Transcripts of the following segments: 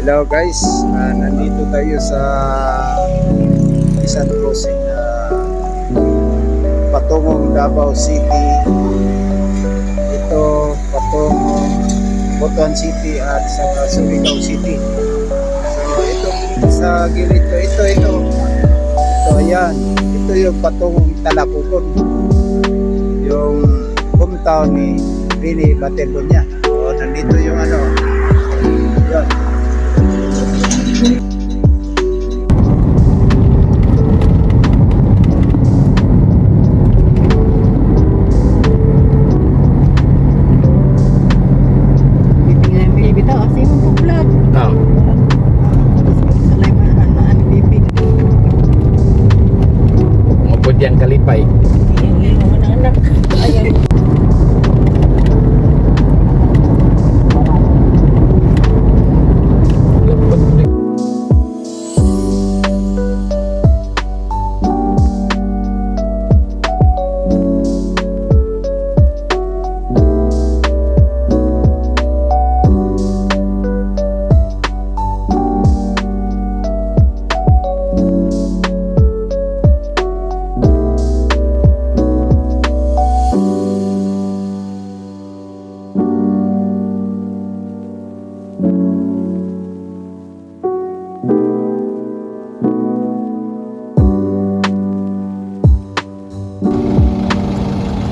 Hello guys, nandito tayo sa isang crossing na patungong Davao City. Ito patungong Butuan City at sa Surigao City. So ito sa gilid ko, ito ayan, ito yung patungong Talakugon, yung hometown ni Rini Baterbonia. So nandito yung ano, yun. Yang kalipay. Anak-anak. Ayan.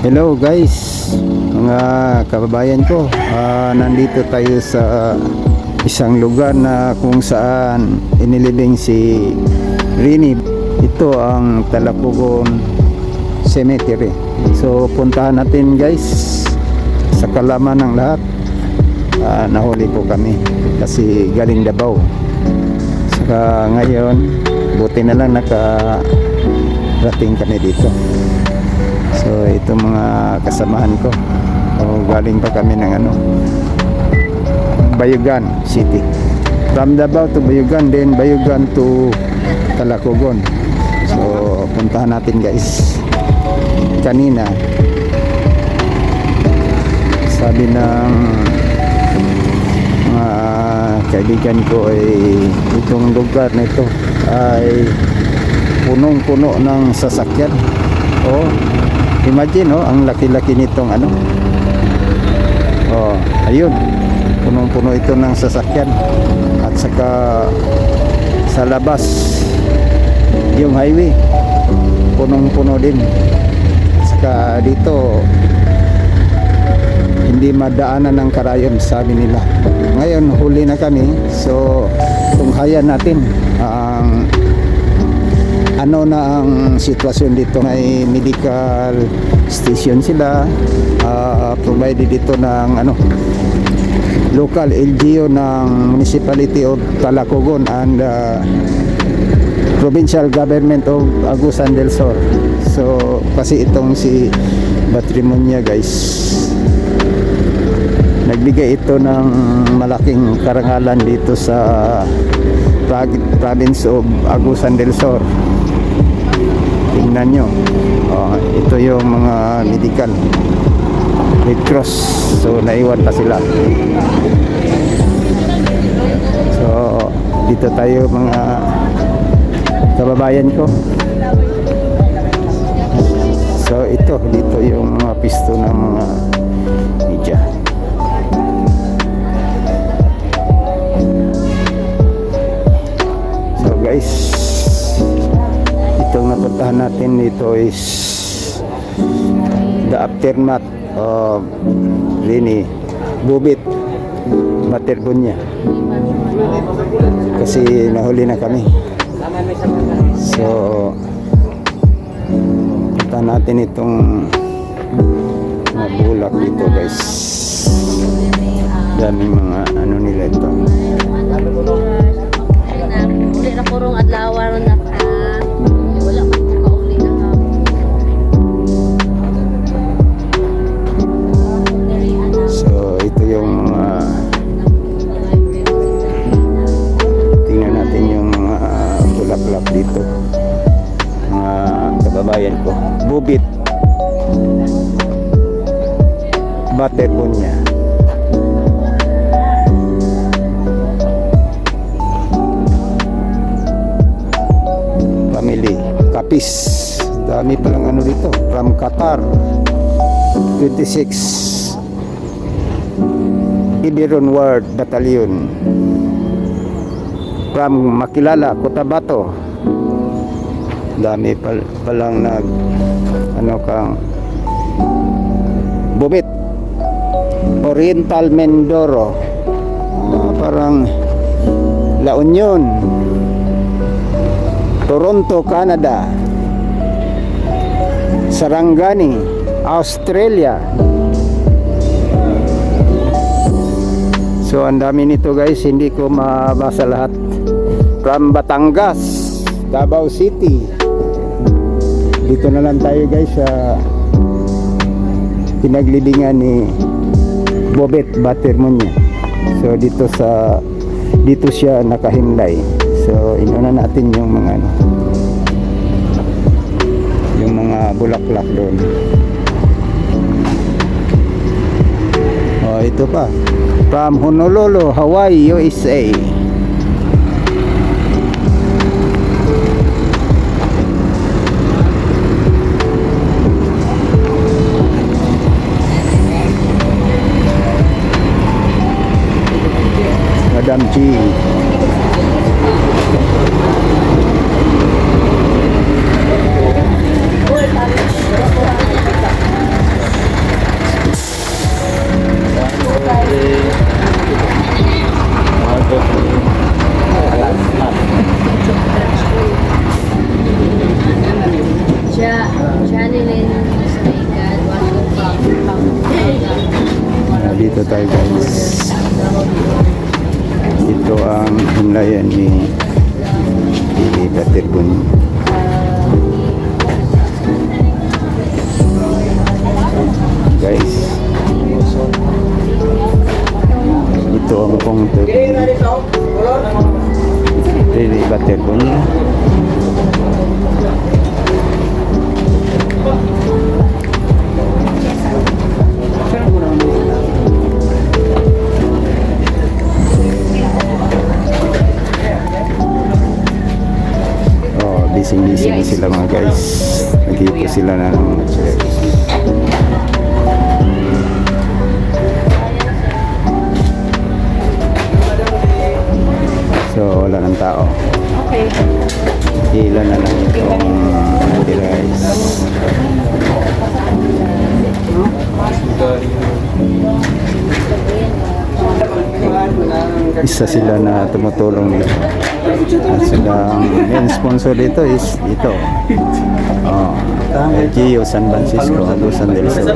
Hello guys, mga kababayan ko, nandito tayo sa isang lugar na kung saan inilibing si Rini. Ito ang Talakugon Cemetery. So puntahan natin guys, sa kalaman ng lahat. Nahuli po kami kasi galing Davao. Saka ngayon, buti na lang nakarating kami dito. So ito mga kasamahan ko, galing pa kami ng Bayugan City, from Davao to Bayugan, then Bayugan to Talakugon. So puntahan natin guys. Kanina sabi ng mga kaibigan ko ay itong lugar na ito ay punong-puno ng sasakyan. Imagine ang laki-laki nitong ayun, punong-puno ito ng sasakyan. At saka sa labas yung highway punong-puno din. At saka dito hindi madaanan ng karayon, sabi nila. Ngayon huli na kami, so tunghayan natin ang na ang sitwasyon dito. May medical station sila, provided dito ng local LGU ng Municipality of Talakugon and Provincial Government of Agusan del Sur. So kasi itong si Baterbonia guys, nagbigay ito ng malaking karangalan dito sa province of Agusan del Sur. Tingnan nyo, ito yung mga medical Red Cross. So naiwan pa sila. So dito tayo mga kababayan ko. So dito yung mga pisto ng mga media. So guys, itong napuntahan natin dito is the aftermath of Rini Baterbonia, kasi nahuli na kami. So puntahan natin itong bulak dito guys. Daming mga nila ito. Uli na purong adlaw na ka. Wala man ko kauli na ha. So ito yung mga tingnan natin yung mga bulaklak dito, mga kababayan ko. Bubit Baterbonia. office. Dami palang ano dito. From Qatar. 26 Ibiron Ward Battalion. From Makilala, Cotabato. Dami palang nag ano kang Bumit. Oriental Mindoro. Parang La Union. Toronto, Canada. Sarangani, Australia. So ang dami nito guys, hindi ko mabasa lahat. From Batangas, Davao City. Dito na lang tayo guys sa pinaglibingan ni Bobet Batermonya. So dito siya nakahimlay. So inuna natin yung mga ano, yung mga bulaklak doon. Oh, ito pa. From Honolulu, Hawaii, USA. Madam G. Dito tayo guys. Ito ang himlayan ni Baterbun. Guys, ito ang pungto ni Baterbun. Busy na sila mga guys. Nagkita sila na ng mga chairs. So wala ng tao. Okay. Ilan na lang itong guys. Isa sila na tumutulong dito. At silang main sponsor dito is ito. Gio San Francisco, Luzon del Sur.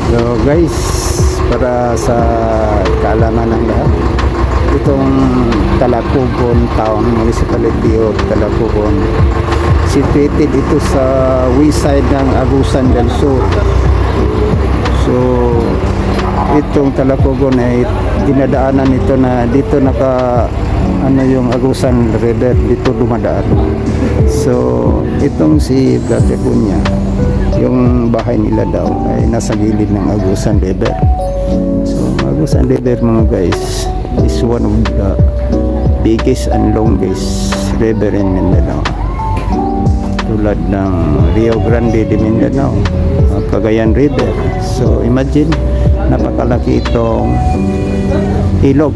So guys, para sa kaalaman ng lahat, itong Talacogon Town, Municipality of Talacogon, situated ito sa west side ng Agusan del Sur. So itong Talacogon ay dinadaanan ito na dito ano yung Agusan River, dito dumadaan. So itong si Batermonya, yung bahay nila daw ay nasa gilid ng Agusan River. So Agusan River mga guys is one of the biggest and longest river in Mindanao, tulad ng Rio Grande de Mindanao, Cagayan River. So imagine, napakalaki itong ilog.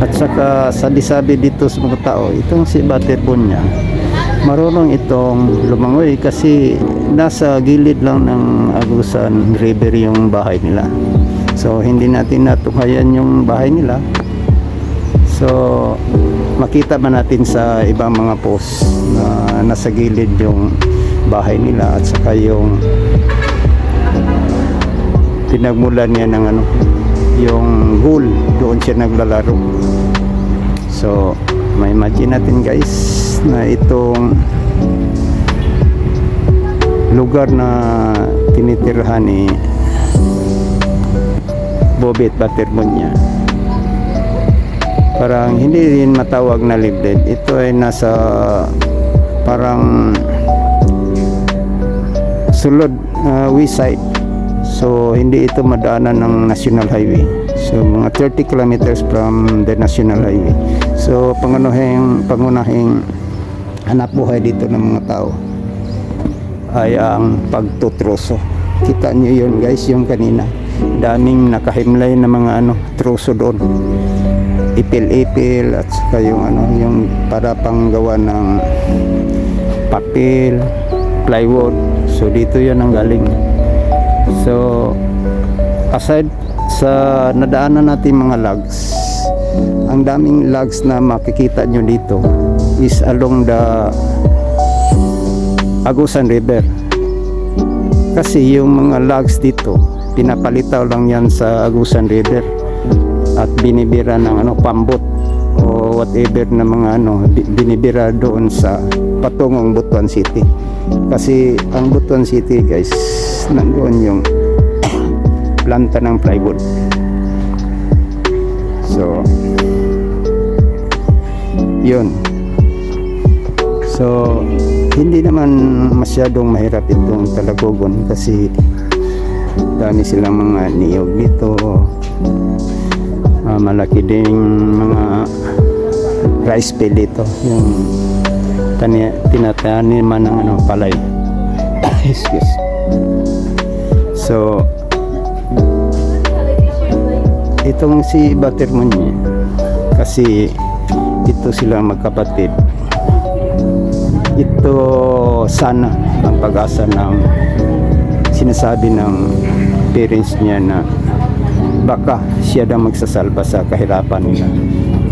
At saka sabi-sabi dito sa mga tao, itong si Batermonya marunong itong lumangoy kasi nasa gilid lang ng Agusan River yung bahay nila. So hindi natin natunghayan yung bahay nila. So makita man natin sa ibang mga post na nasa gilid yung bahay nila, at saka yung pinagmulan niya ng ano, yung goal, doon siya naglalaro. So may imagine natin guys na itong lugar na tinitirhan ni Bobet Batermonya. Parang hindi rin matawag na liblib. Ito ay nasa parang sulod west side. So hindi ito madaanan ng National Highway. So mga 30 kilometers from the National Highway. So pangunahing hanap buhay dito ng mga tao ay ang pagtutroso. Kita niyo yun guys, yung kanina. Daming nakahimlay na mga troso doon. Ipil-ipil at saka yung para panggawa ng papel, plywood. So dito yan ang galing. So aside sa nadaanan natin mga logs, ang daming logs na makikita nyo dito is along the Agusan River. Kasi yung mga logs dito pinapalitaw lang yan sa Agusan River at binibira ng pambot o whatever na mga binibira doon sa patungong Butuan City. Kasi ang Butuan City guys, nandoon yung planta ng plywood. So yun. So hindi naman masyadong mahirap itong Talagogon kasi dami silang mga niyog dito. Malaki ding mga rice field dito, yung tinataniman ng palay. Excuse. So itong si Batermonya, kasi ito sila magkapatid. Ito sana ang pag-asa ng sinasabi ng parents niya na baka siya daw magsasalba sa kahirapan nila.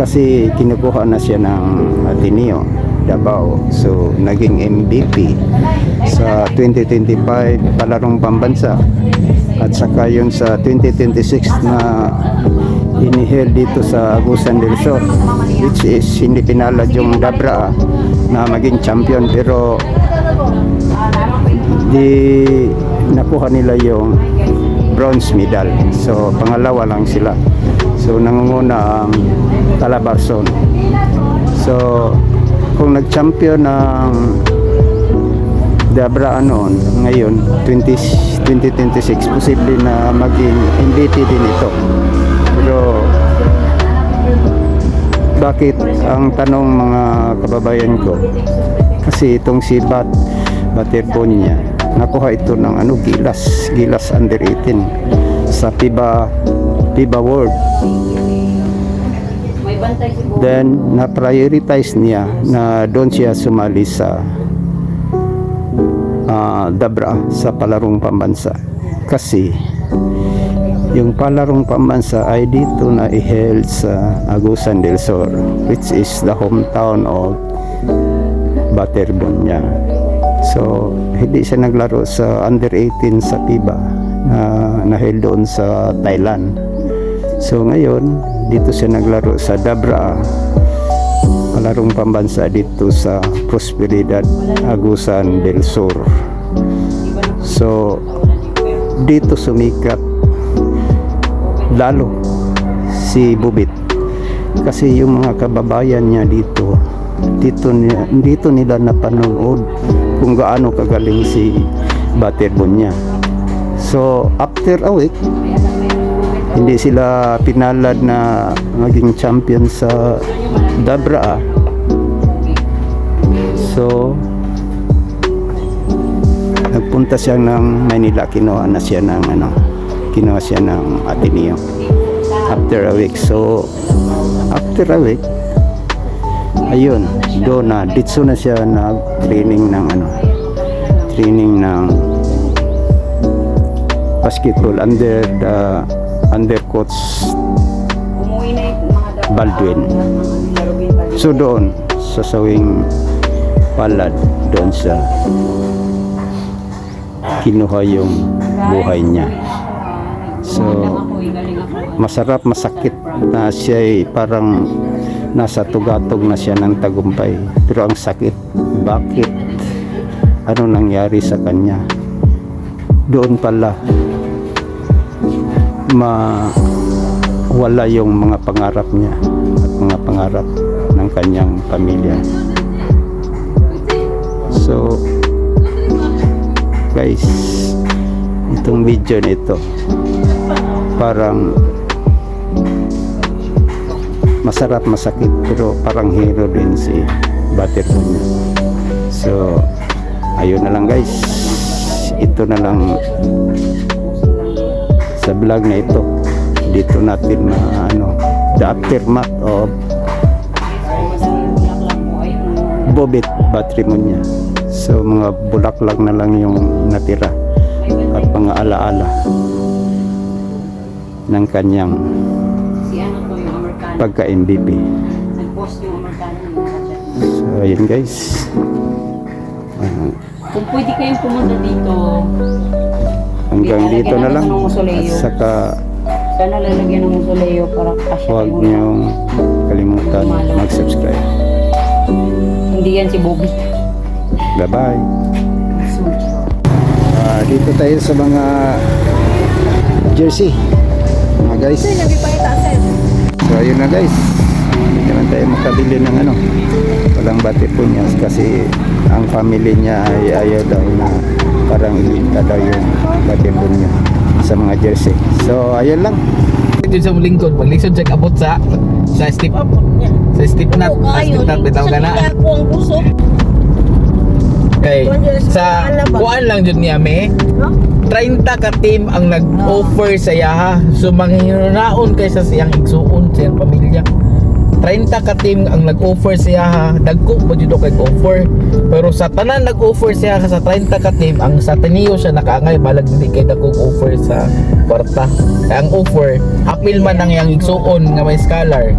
Kasi kinukuha na siya ng Ateneo Davao. So naging MVP sa 2025 palarong pambansa. At saka yun sa 2026 na inihel dito sa Agusan del Sur, which is hindi pinalad yung Dabra na maging champion, pero di nakuha nila yung bronze medal. So pangalawa lang sila. So nangunguna ang Calabarzon. So kung nag-champion ng Dabra noon, ngayon 2026 posible na maging MVP din ito. Pero bakit ang tanong mga kababayan ko, kasi itong si Batermonya nakuha ito ng Gilas under 18 sa FIBA World. Then na-prioritize niya na doon siya sumali sa Dabra sa palarong pambansa, kasi yung palarong pambansa ay dito na i-held sa Agusan del Sur, which is the hometown of Batermonya. So hindi siya naglaro sa under 18 sa FIBA na held doon sa Thailand. So ngayon dito siya naglaro sa Dabra, palarong pambansa dito sa Prosperidad, Agusan del Sur. So dito sumikat lalo si Bobet, kasi yung mga kababayan niya dito nila napanood kung gaano kagaling si Batermonya. So after a week, hindi sila pinalad na maging champion sa Dabra. So nagpunta siya ng Manila, kinuha siya ng Ateneo after a week. So after a week, ayun, doon na ditso na siya nag-training ng basketball under coach Baldwin. So doon sa sawing palad, doon sa kinuha yung buhay niya. So masarap, masakit na siya parang nasa tugatog na siya ng tagumpay, pero ang sakit. Bakit? ano nangyari sa kanya. Doon pala wala yung mga pangarap niya at mga pangarap ng kanyang pamilya. So guys, itong video nito parang masarap masakit pero parang hero din si Butterpoon. So ayun na lang guys, ito na lang sa vlog na ito. Dito natin na the aftermath of Bobet Butterpoon niya. So mga bulaklak na lang yung natira at mga alaala ng kanyang pagka-MVP. So ayun guys, Kung pwede kayong pumunta dito, hanggang dito na lang at saka sana lalagyan ng musoleo para kasya huwag kayo. niyong kalimutan mag-subscribe. Hindi yan si Bobby. Bye bye. Dito tayo sa mga jersey mga guys. So ayun na guys, hindi naman tayo makabili ng walang Butterpoon niya kasi ang family niya ay ayaw daw na parang ilinta daw yung Butterpoon niya sa mga jersey. So ayun lang. Dito sa lingkod, paglisod check abot sa step nut. Step nut bitaw ka na. Okay, sa kuan lang jud niya me. 30 ka team ang nag-offer sa yaha. So manghinunaon kay sa siyang igsuon sa iyang pamilya. 30 ka team ang nag-offer sa yaha, dagko pa jud kay offer. Pero sa tanan nag-offer sa yaha sa 30 ka team, ang sa tiniyo siya nakaangay balag dili kay dagko offer sa kwarta. Kaya ang offer, apil man ang iyang igsuon nga may scholar.